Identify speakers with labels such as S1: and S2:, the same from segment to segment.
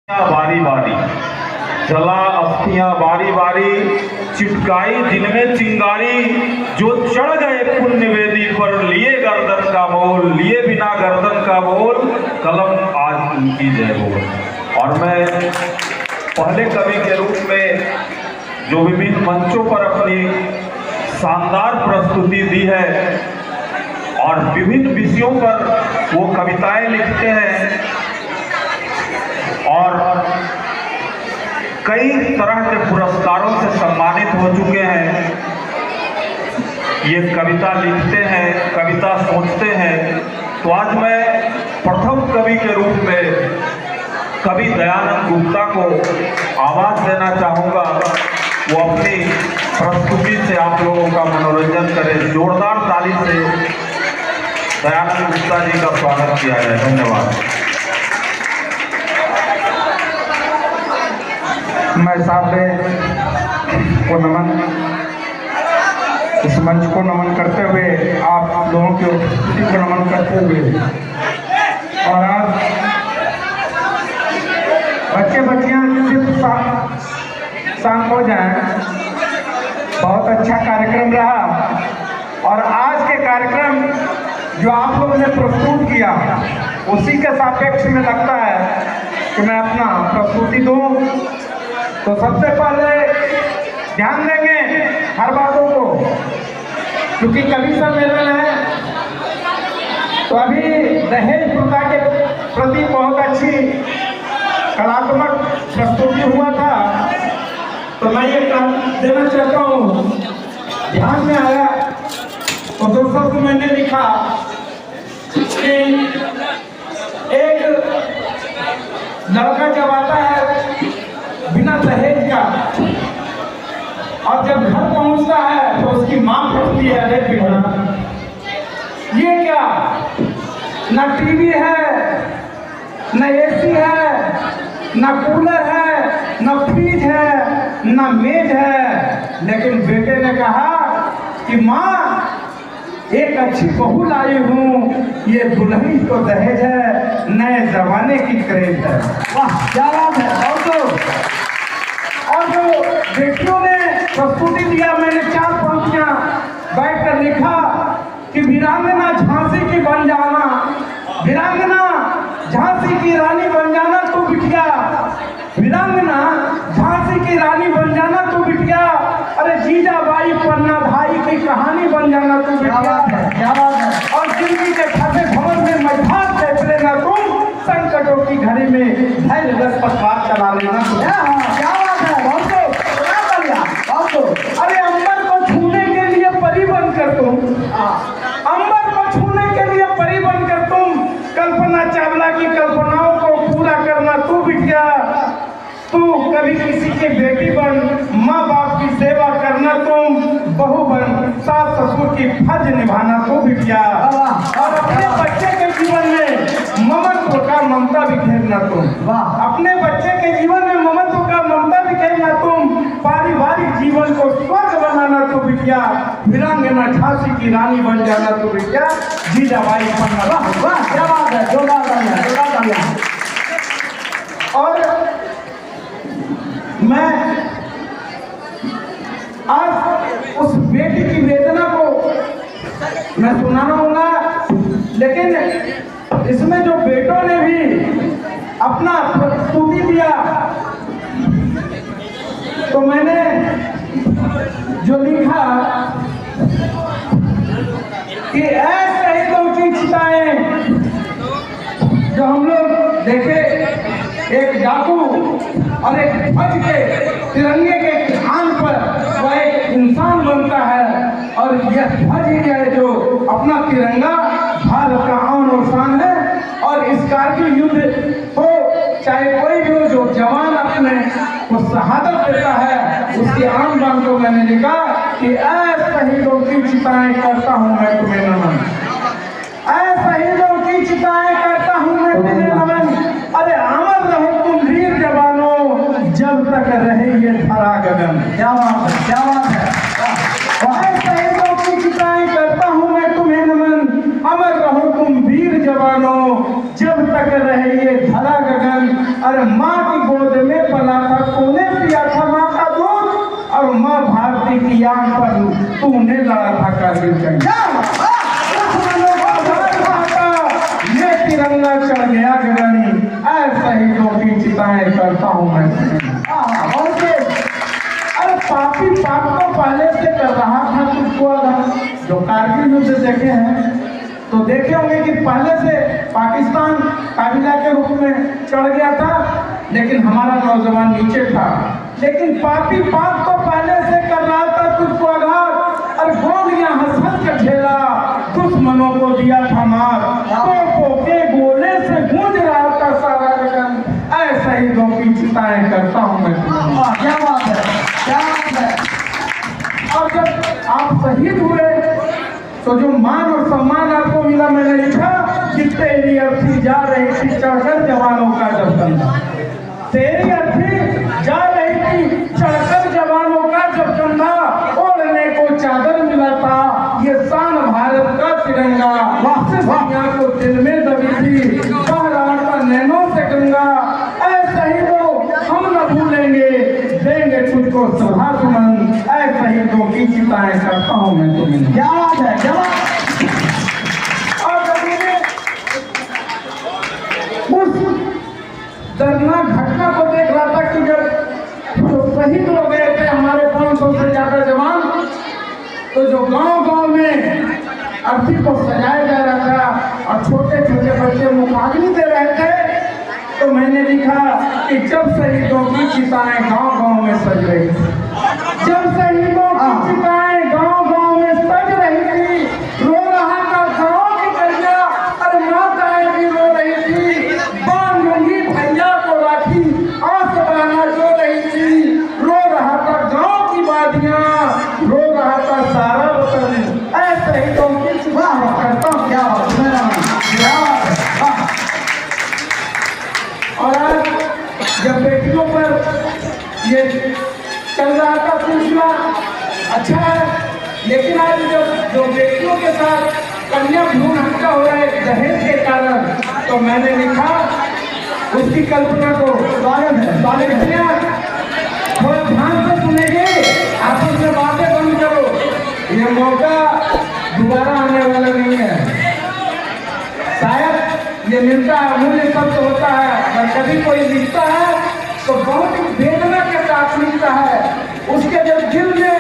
S1: बारी बारी जला अस्थियां बारी बारी चिपकाई जिनमें चिंगारी, जो चढ़ गए पुण्य वेदी पर लिए गर्दन का मोल, लिए बिना गर्दन का मोल, कलम आज उनकी जय हो। और मैं पहले कवि के रूप में जो विभिन्न मंचों पर अपनी शानदार प्रस्तुति दी है और विभिन्न विषयों पर वो कविताएं लिखते हैं और कई तरह के पुरस्कारों से सम्मानित हो चुके हैं। ये कविता लिखते हैं, कविता सोचते हैं। तो आज मैं प्रथम कवि के रूप में कवि दयानंद गुप्ता को आवाज देना चाहूँगा। वो अपनी प्रस्तुति से आप लोगों का मनोरंजन करें। जोरदार ताली से दयानंद गुप्ता जी का स्वागत किया जाए। धन्यवाद।
S2: मैं सामने को नमन, इस मंच को नमन करते हुए, आप लोगों की उपस्थिति को नमन करते हुए, और आज बच्चे बच्चियां सिर्फ शांत हो जाएं। बहुत अच्छा कार्यक्रम रहा और आज के कार्यक्रम जो आप लोगों ने प्रस्तुत किया उसी के सापेक्ष में लगता है कि मैं अपना प्रस्तुति दूं। तो सबसे पहले ध्यान देंगे हर बातों को, क्योंकि कवि सम्मेलन है। तो अभी दहेज प्रथा के प्रति बहुत अच्छी कलात्मक प्रस्तुति हुआ था, तो मैं ये देना चाहता हूँ। ध्यान में आया तो दोस्तों को मैंने लिखा कि एक लड़का जब आता है बिना दहेज का और जब घर पहुंचता है तो उसकी मां पूछती है, अरे बेटा ये क्या, ना टीवी है, न एसी है, न कूलर है, न फ्रिज है, न मेज है। लेकिन बेटे ने कहा कि मां एक अच्छी बहू लाई हूँ, ये दुल्हन तो दहेज है, नए जमाने की क्रेज है। वाह क्या बात है। और जो बेटियों ने प्रस्तुति दिया, मैंने 4 पंक्तियां बैठकर लिखा कि वीरांगना झांसी की बन जाना, वीरांगना झांसी की रानी बन जाना तू बिटिया, वीरांगना झांसी की रानी बन जाना तू बिटिया, अरे जीजाबाई पन्ना भाई की कहानी बन जाना तू बिटिया। क्या बात है। और जिंदगी के फटे भवन में मझधार देख लेना तुम, संकटों की घड़ी में धैर्य रस पतवार चला लेना तुम। क्या बात है। अरे अंबर को छूने के लिए परी बनकर तुम, अंबर को छूने के लिए परी बनकर तुम, कल्पना चावला की कल्पनाओं को पूरा करना तू बिटिया, तू कभी किसी की बेटी बन, माँ बाप की सेवा करना तुम, बहू बन, सास ससुर की फर्ज निभाना तू बिटिया, और अपने बच्चे के जीवन में ममत्व का ममता बिखेरना तुम। अपने बच्चे के जीवन में ममत्व का ममता बिखेरना तुम, पारिवारिक जीवन को स्वर्ग बनाना तू बिटिया, वीरांगना झांसी की रानी बन जाना तू बिटिया, जीजाबाई पन्ना। वाह क्या बात है। जोरदार। और मैं आज उस बेटी की वेदना को मैं सुनाना होगा, लेकिन इसमें जो बेटों ने भी अपना प्रस्तुति दिया, तो मैंने जो लिखा कि ऐसे ही तो की चिताएं जो हम लोग देखे, एक डाकू और एक ध्वज के तिरंगे के स्थान पर वह एक इंसान बनता है, और यह ध्वज ही है जो अपना तिरंगा भारत का आन और शान है। और इस कारगिल युद्ध हो चाहे कोई भी हो, जो जवान अपने को शहादत देता है, उसकी आन बान को मैंने लिखा कि ऐसे शहीदों की चिताएं करता हूँ मैं तुम्हें नमन, ऐसे शहीदों की चिताएं करता हूँ मैं तुम्हें नमन, अरे अमर रहो तुम वीर जवानों, जब तक रहे ये धरा गगन। क्या बात है। क्या बात है। शहीदों की चिताएं करता हूँ मैं तुम्हें नमन, अमर रहो तुम वीर जवानों, जब तक रहे ये धरा गगन, अरे माँ गोद में पला था तूने, पिया था माँ का दूध, और माँ भारती की आंख पर तूने लड़ा था कारगिल जंग। ये तिरंगा चढ़ गया गगनी, ऐसा ही दो की चिताएं करता हूँ मैं। अरे पापी पाप को पहले से कर रहा था तुझको। जो कारगिल युद्ध देखे हैं तो देखे होंगे कि पहले से पाकिस्तान काबिला के रूप में चढ़ गया था, लेकिन हमारा नौजवान नीचे था। लेकिन पापी पाप को पहले से कर रहा था तुझको आघात, और गोलियां हंस हंस के झेला, दुश्मनों को दिया था मार, तोपों के गोले से गूंज रहा था सारा गगन, ऐसा ही दो की चिताएं करता हूँ मैं। क्या बात है, क्या बात है। और जब आप शहीद हुए तो जो मान और सम्मान आपको मिला, मैंने लिखा कि तेरी अर्थी जा रही थी चढ़कर जवानों का जब कंधा, तेरी अर्थी जा रही थी चढ़कर जवानों का जब कंधा, ओढ़ने को चादर मिला था ये शान भारत का तिरंगा, दुनिया को दिल में दबी थी बह रहा था नैनों से गंगा, ऐसा ही तो हम न भूलेंगे, देंगे तुझको सभा सुमन, ऐसा ही दो की चिताएं करता हूँ मैं तुम्हें। क्या बात है, क्या बात। और उस दर्दनाक घटना को देख रहा था कि जब तो शहीद हो गए थे हमारे 500 से ज्यादा जवान, तो जो गांव-गांव में अर्थी को सजाया जा रहा था और छोटे छोटे बच्चे मुखाग्नि दे रहे थे, तो मैंने लिखा कि जब शहीदों की चिताएं गांव-गांव में सज रही थी, जब शहीदों की चिताएं गांव-गांव में सज रही थी, रो रहा था गांव की कन्या, अरे माताएं भी रो रही थी, बांधूंगी भैया को राखी, आस बहाना जो रही थी, रो रहा था गांव की वादियां, रो रहा था सारा वतन, ऐसे ही तो की चिताएं करता हूँ। क्या और आज जब बेटियों पर ये चल रहा था सिलसिला, अच्छा है, लेकिन आज जो बेटियों के साथ कन्या भ्रूण हत्या हो रहा है दहेज के कारण, तो मैंने लिखा उसकी कल्पना को स्वागत है। थोड़ा ध्यान से सुनेंगे, आपस में बातें बंद करो, ये मौका दोबारा आने वाला नहीं है। शायद ये मिलता है, अमूल्य शब्द होता है, अगर कभी कोई लिखता है तो बहुत ही वेदना के साथ लिखता है, उसके जब दिल में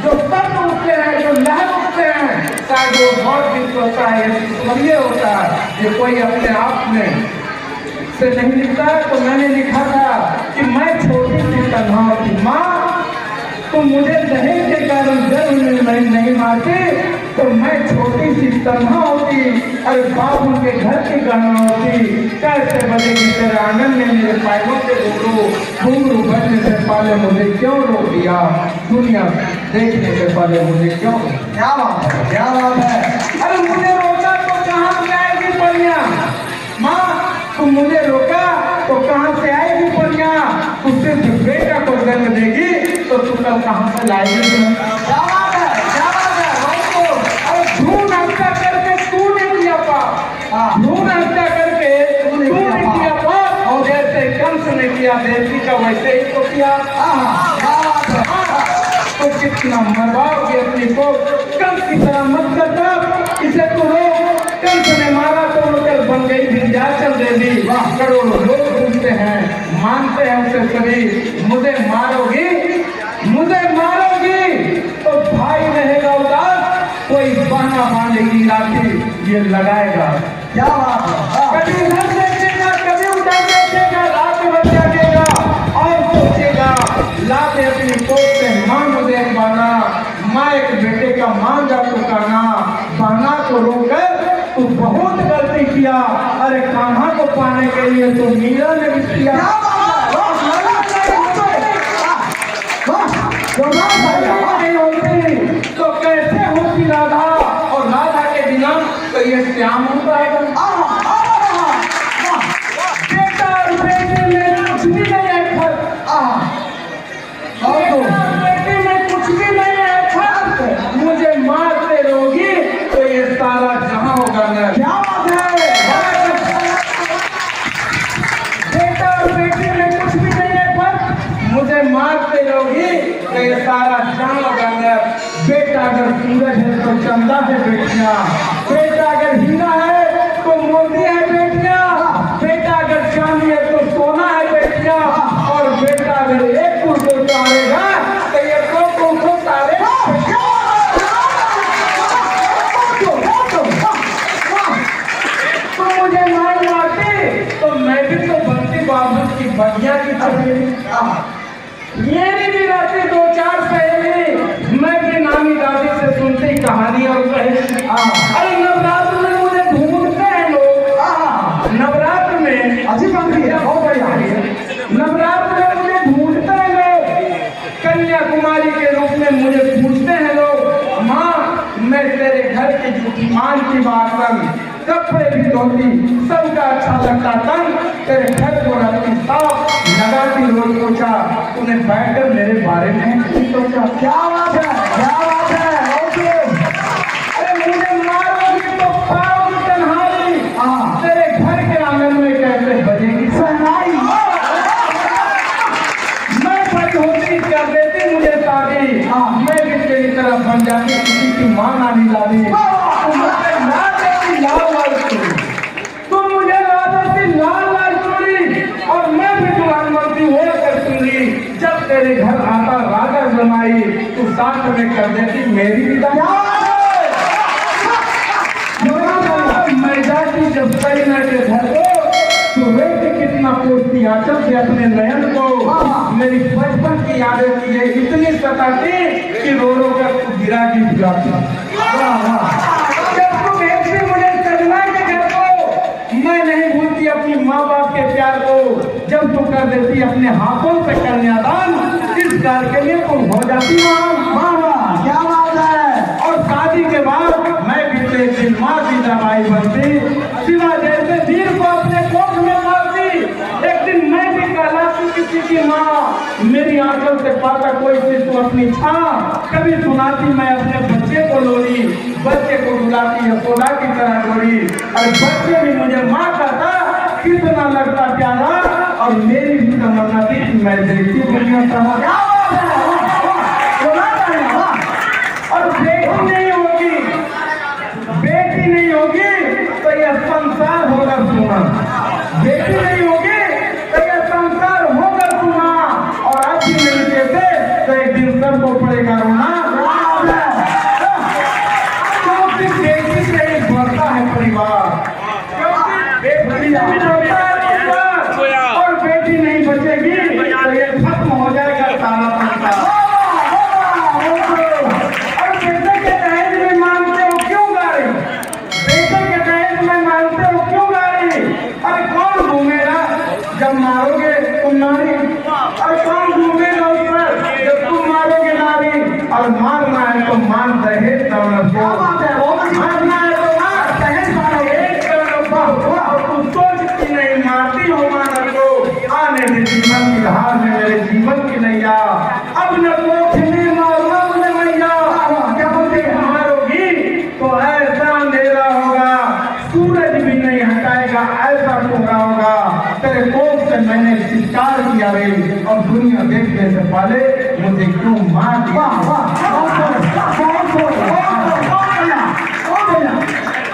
S2: जो शब्द उठते हैं, जो लहर उठते हैं, शायद वो बहुत दिल होता है, ये होता है, ये कोई अपने आप में से नहीं लिखता है। तो मैंने लिखा था कि मैं छोटी सी तन्हा थी माँ, तुम मुझे दहेज के कारण जन्म में नहीं मारती, तो मैं छोटी सी तन्हा होती, अरे बाप उनके घर की गहना होती, कैसे बनेगी तेरे आंगन में मेरे पैरों के घुंघरू बनने से पहले मुझे क्यों रोक दिया, दुनिया देखने से पहले मुझे क्यों। क्या बात है, क्या बात है। अरे मुझे रोका तो कहाँ से आएगी परियां, माँ तुम मुझे रोका तो कहाँ से आएगी परियां, तू सिर्फ बेटा को जन्म देगी तो तू कल कहाँ से लाएगी। क्या बात है, क्या बात है। भ्रूण हत्या करके तूने किया पाप, भ्रूण हत्या करके तूने किया पाप, और जैसे कंस ने किया देवी का वैसे ही तो किया। तो कितना मरवाओगे अपनी को, कंस की तरह मत करना, इसे तू रोक। कंस ने मारा तो कल बन गई विंध्याचल देवी, करोड़ों लोग पूछते हैं, मानते हैं उसे सभी, मुझे मारोगी, मुझे मारोगी तो भाई रहेगा उदास, कोई बहाना बांधेगी राखी ये लगाएगा। क्या बात है। कभी उधर देखेगा, कभी उधर देखेगा, रात भर जागेगा और सोचेगा, लाते अपनी कोख से मां मुझे एक बहाना, माँ एक बेटे का मांगा पुकारना, बहाना को रोककर तू बहुत गलती किया, अरे कान्हा को पाने के लिए तो मीरा ने भी किया। तो कैसे होती राधा, और राधा के बिना तो ये श्याम होता है। बेटा और बेटे में कुछ भी नहीं है फर्क, बेटे में कुछ भी नहीं है फर्क, मुझे मारते रहोगी तो ये सारा जहां होगा न। क्या बात है। बेटा और बेटे अगर सूरज है तो चंदा है बेटियां, बेटा अगर हीरा है तो मोती है बेटियां, बेटा अगर चांदी है तो सोना है बेटियां, और बेटा अगर एक कुल को तारेगा तो ये दो कुल को तारेगा। तो मुझे मार मारती तो मैं भी तो बनती बाबू की बढ़िया की तरह। मेरी भी रहती दो चार सहेली, मैं भी नानी दादी से सुनती कहानी और कहे। अरे नवरात्र में मुझे ढूंढते हैं लोग, नवरात्र में अच्छी बात है, बहुत बढ़िया है। नवरात्र में मुझे ढूंढते हैं लोग, कन्याकुमारी के रूप में मुझे पूछते हैं लोग, माँ मैं तेरे घर की झूठी मान की बात कर, कपड़े भी धोती, सबका अच्छा लगता तन, तेरे घर को रखती साफ, लगाती रोज पोछा, तूने बैठकर मेरे बारे में सोचा। क्या बात है, क्या बात है। अरे मुझे मारोगी तो पाओगी तन्हाई, तेरे घर के आंगन में कैसे बजेगी सहनाई। मैं बड़ी होती कर देती मुझे शादी, मैं भी तेरी तरह बन जाती किसी की माँ नानी दादी। तुम मुझे ला देती लाल लाल चूड़ी, और मैं भी दुल्हन बनती हो कर सुनी, जब तेरे घर आता राजा जमाई, तू साथ में कर देती मेरी विदाई। मैं जाती जब करीना के घर को, तो वे कितना पूछती आंचल से अपने नयन को, मेरी बचपन की यादें तुझे इतनी सताती कि रो रो कर तू गिरा की गिराती। जब तू भेजती मुझे सजना के घर को, मैं नहीं भूलती अपनी माँ बाप के प्यार को, जब तू कर देती अपने हाथों से कन्यादान, इस घर के लिए तुम हो जाती माँ। क्या बात है। और शादी के बाद मैं भी तो एक दिन माँ की दवाई बनती, सिवा जैसे वीर को अपने कोख में पालती, एक दिन मैं भी कहलाती किसी की माँ। मेरी आंचल से पाता कोई से तू अपनी छाँ, कभी सुनाती मैं अपने बच्चे को लोरी, बच्चे को बुलाती यशोदा की तरह गोरी, और बच्चे भी मुझे माँ कहता, कितना लगता प्यारा, और मेरी भी तमन्ना थी कि मैं देखती दुनिया समा। और बेटी नहीं होगी, बेटी नहीं होगी तो यह संसार होगा सुना, बेटी नहीं होगी तो यह संसार होगा सुना, और आज ही नहीं कहते तो एक दिन सबको पड़ेगा रोना। क्योंकि बेटी से ही बढ़ता है परिवार, क्योंकि बेटी और बेटी नहीं बचेगी तो ये खत्म हो जाएगा सारा संसार। और बेटे के दहेज में मांगते हो क्यों गाड़ी, बेटे के दहेज में मांगते हो क्यों गाड़ी। अरे कौन घूमेगा जब मारोगे तुम नारी, अरे कौन घूमेगा उस पर जब तुम मारोगे नारी। और मारना है तो मान दहेज दौलत को, मारना है तो मार दहेज दौलत को, और तुम सोचती नहीं मारती हो मानव को। आने में जीवन की हार में मेरे जीवन की नैया, अब न कोठनी मारना मुझे मैया। क्या बोलते मारोगी तो ऐसा अंधेरा होगा, सूरज भी नहीं हटाएगा ऐसा कोहरा होगा। तेरे कोख से मैंने स्वीकार किया रे, और दुनिया देखने से पहले मुझे क्यों मार दिया।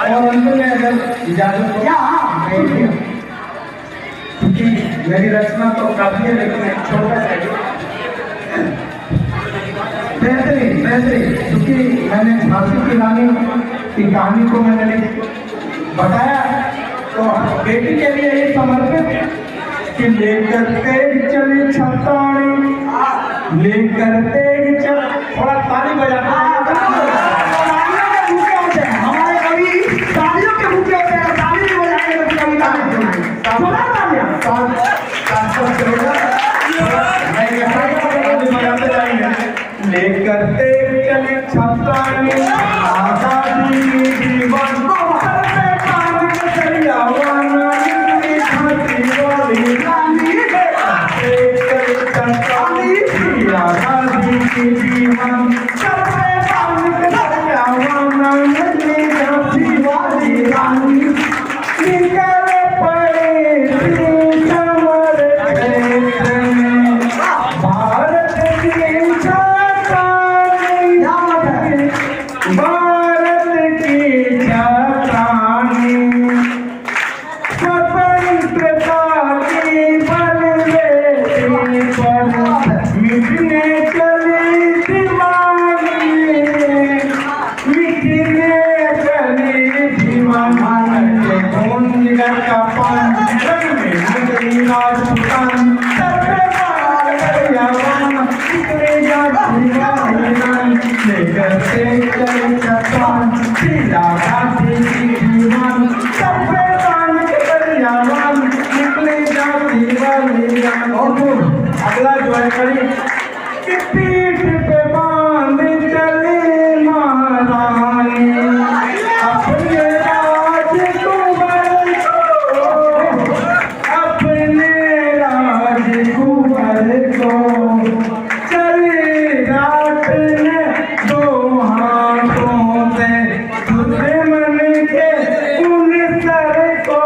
S2: और अंत में अगर इजाजत हो क्योंकि मेरी रचना तो काफी है, लेकिन एक छोटा सा बेहतरीन, क्योंकि मैंने झांसी की रानी की कहानी को मैंने बताया, तो बेटी के लिए ही समर्पित कि लेकर तेज चली छताड़ी, लेकर तेज चल। थोड़ा ताली बजाते हैं, हमारे कवि तालियों के भूखे होते हैं, ताली नहीं बजाएंगे तो कविता लेकर तेज चली छताड़ी, आजादी की जीवन भारत की अगला जो है कड़ी कि पीठ पे बांध चली महारानी अपने राजकुमार को, अपने राजकुमार को चली रात ने दो हाथों से दुश्मन के उन सर को,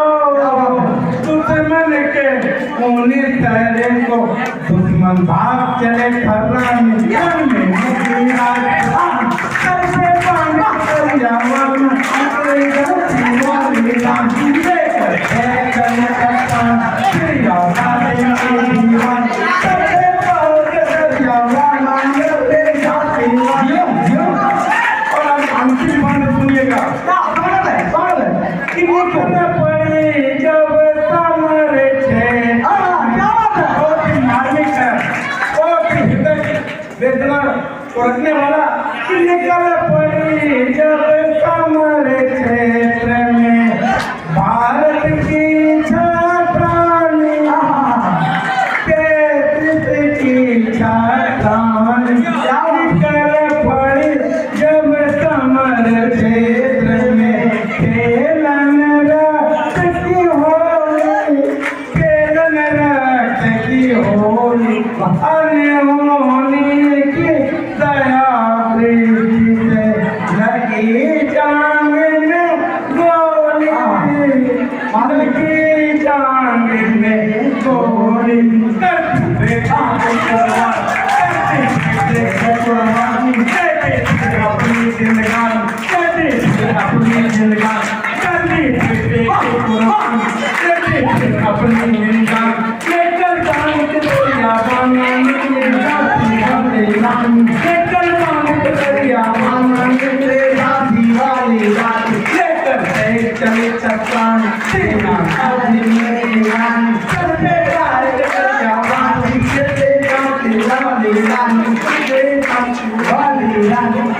S2: दुश्मन के उन सर को, दुश्मन भाग चले खर्रानी रखने वाला कि निकल पड़ी जब कमर क्षेत्र में भारत की छात्रानी की छात्रानी निकल पड़ी जब कमर क्षेत्र में खेलन रात की होली, खेलन रात की होली अनहोनी की दया प्रीति से लगी जान में गोली, लगी जान में गोली देखा अपनी जिंदगानी अपनी जिंदगानी अपनी जिंदगानी लेकर जान के दरिया बानी लेकर जान के दरिया बानी वाली रात लेकर चले चट्टान तेरा आदमी रानी चलते दरिया बानी वाली रानी वाली रानी